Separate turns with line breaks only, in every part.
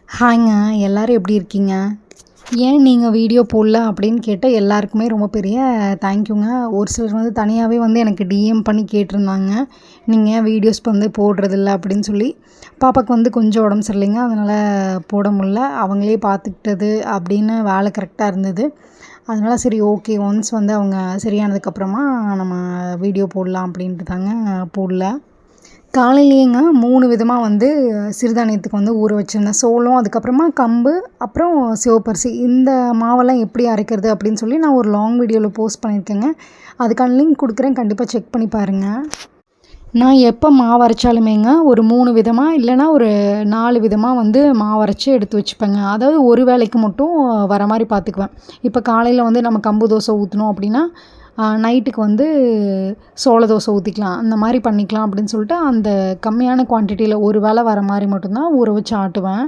ஹாய்ங்க, எல்லோரும் எப்படி இருக்கீங்க? ஏன் நீங்கள் வீடியோ போடல அப்படின்னு கேட்ட எல்லாருக்குமே ரொம்ப பெரிய தேங்க்யூங்க. ஒரு சிலர் வந்து தனியாகவே வந்து எனக்கு டிஎம் பண்ணி கேட்டிருந்தாங்க. நீங்கள் ஏன் வீடியோஸ் வந்து போடுறதில்ல அப்படின்னு சொல்லி. பாப்பாவுக்கு வந்து கொஞ்சம் உடம்பு சரியில்லைங்க, அதனால் போட முடில. அவங்களே பார்த்துக்கிட்டது அப்படின்னு வேலை கரெக்டாக இருந்தது. அதனால் சரி ஓகே, ஒன்ஸ் வந்து அவங்க சரியானதுக்கப்புறமா நம்ம வீடியோ போடலாம் அப்படின்ட்டு தாங்க போடல. காலையிலேயேங்க 3 விதமாக வந்து சிறுதானியத்துக்கு வந்து ஊற வச்சுருந்தேன். சோளம், அதுக்கப்புறமா கம்பு, அப்புறம் சிவப்பரிசி. இந்த மாவெல்லாம் எப்படி அரைக்கிறது அப்படின்னு சொல்லி நான் ஒரு லாங் வீடியோவில் போஸ்ட் பண்ணியிருக்கேங்க. அதுக்கான லிங்க் கொடுக்குறேன், கண்டிப்பாக செக் பண்ணி பாருங்கள். நான் எப்போ மாவு அரைச்சாலுமேங்க ஒரு 3 விதமாக இல்லைனா ஒரு 4 விதமாக வந்து மாவு அரைச்சி எடுத்து வச்சுப்பேங்க. அதாவது ஒரு வேளைக்கு மட்டும் வர மாதிரி பார்த்துக்குவேன். இப்போ காலையில் வந்து நம்ம கம்பு தோசை ஊற்றணும் அப்படின்னா நைட்டுக்கு வந்து சோள தோசை ஊற்றிக்கலாம், அந்த மாதிரி பண்ணிக்கலாம் அப்படின்னு சொல்லிட்டு அந்த கம்மியான குவான்டிட்டியில் ஒரு வேளை வர மாதிரி மட்டும்தான் ஊற வச்சு ஆட்டுவேன்.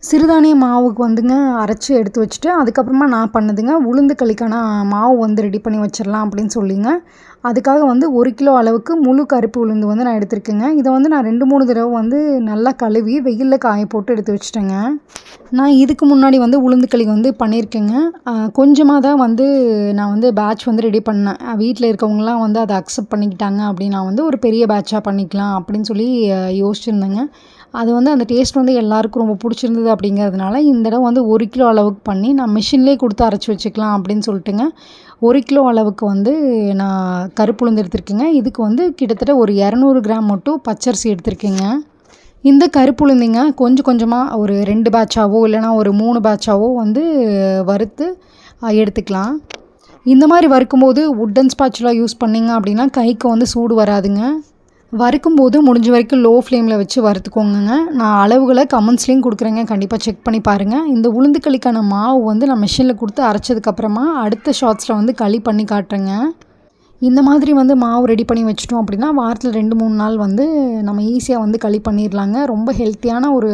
சிறுதானிய மாவுக்கு வந்துங்க அரைச்சி எடுத்து வச்சுட்டு அதுக்கப்புறமா நான் பண்ணதுங்க உளுந்து களிக்கான மாவு வந்து ரெடி பண்ணி வச்சிடலாம் அப்படின்னு சொல்லிங்க. அதுக்காக வந்து 1 கிலோ அளவுக்கு முழு கருப்பு உளுந்து வந்து நான் எடுத்திருக்கேங்க. இதை வந்து நான் 2-3 தடவை வந்து நல்லா கழுவி வெயிலில் காய போட்டு எடுத்து வச்சுட்டேங்க. நான் இதுக்கு முன்னாடி வந்து உளுந்து களி வந்து பண்ணியிருக்கேங்க. கொஞ்சமாக தான் வந்து நான் வந்து பேட்ச் வந்து ரெடி பண்ணேன். வீட்டில் இருக்கவங்கலாம் வந்து அதை அக்செப்ட் பண்ணிக்கிட்டாங்க அப்படின்னு நான் வந்து ஒரு பெரிய பேட்சாக பண்ணிக்கலாம் அப்படின்னு சொல்லி யோசிச்சுருந்தேங்க. அது வந்து அந்த டேஸ்ட் வந்து எல்லாருக்கும் ரொம்ப பிடிச்சிருந்தது அப்படிங்கிறதுனால இந்த தடவை வந்து 1 கிலோ அளவுக்கு பண்ணி நான் மிஷின்லேயே கொடுத்து அரைச்சி வச்சுக்கலாம் அப்படின்னு சொல்லிட்டுங்க 1 கிலோ அளவுக்கு வந்து நான் கருப்பு உளுந்து எடுத்திருக்கேங்க. இதுக்கு வந்து கிட்டத்தட்ட ஒரு 200 கிராம் மட்டும் பச்சரிசி எடுத்திருக்கேங்க. இந்த கருப்பு உளுந்துங்க கொஞ்சம் கொஞ்சமாக ஒரு 2 பேட்சாவோ இல்லைனா ஒரு 3 பேட்சாவோ வந்து வறுத்து எடுத்துக்கலாம். இந்த மாதிரி வறுக்கும்போது வுட்டன் ஸ்பாச்சுலா யூஸ் பண்ணிங்க அப்படின்னா கைக்கு வந்து சூடு வராதுங்க. வறுக்கும்போது முடிஞ்ச வரைக்கும் லோ ஃப்ளேமில் வச்சு வறுத்துக்கோங்க. நான் அளவுகளை கமெண்ட்ஸ்லேயும் கொடுக்குறேங்க, கண்டிப்பாக செக் பண்ணி பாருங்கள். இந்த உளுந்து களிக்கான மாவு வந்து நான் மிஷினில் கொடுத்து அரைச்சதுக்கப்புறமா அடுத்த ஷார்ட்ஸில் வந்து களி பண்ணி காட்டுறேங்க. இந்த மாதிரி வந்து மாவு ரெடி பண்ணி வச்சிட்டோம் அப்படின்னா வாரத்தில் 2-3 நாள் வந்து நம்ம ஈஸியாக வந்து களி பண்ணிடலாங்க. ரொம்ப ஹெல்த்தியான ஒரு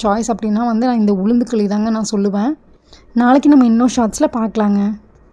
சாய்ஸ் அப்படின்னா வந்து நான் இந்த உளுந்து களி தாங்க நான் சொல்லுவேன். நாளைக்கு நம்ம இன்னும் ஷார்ட்ஸில் பார்க்கலாங்க.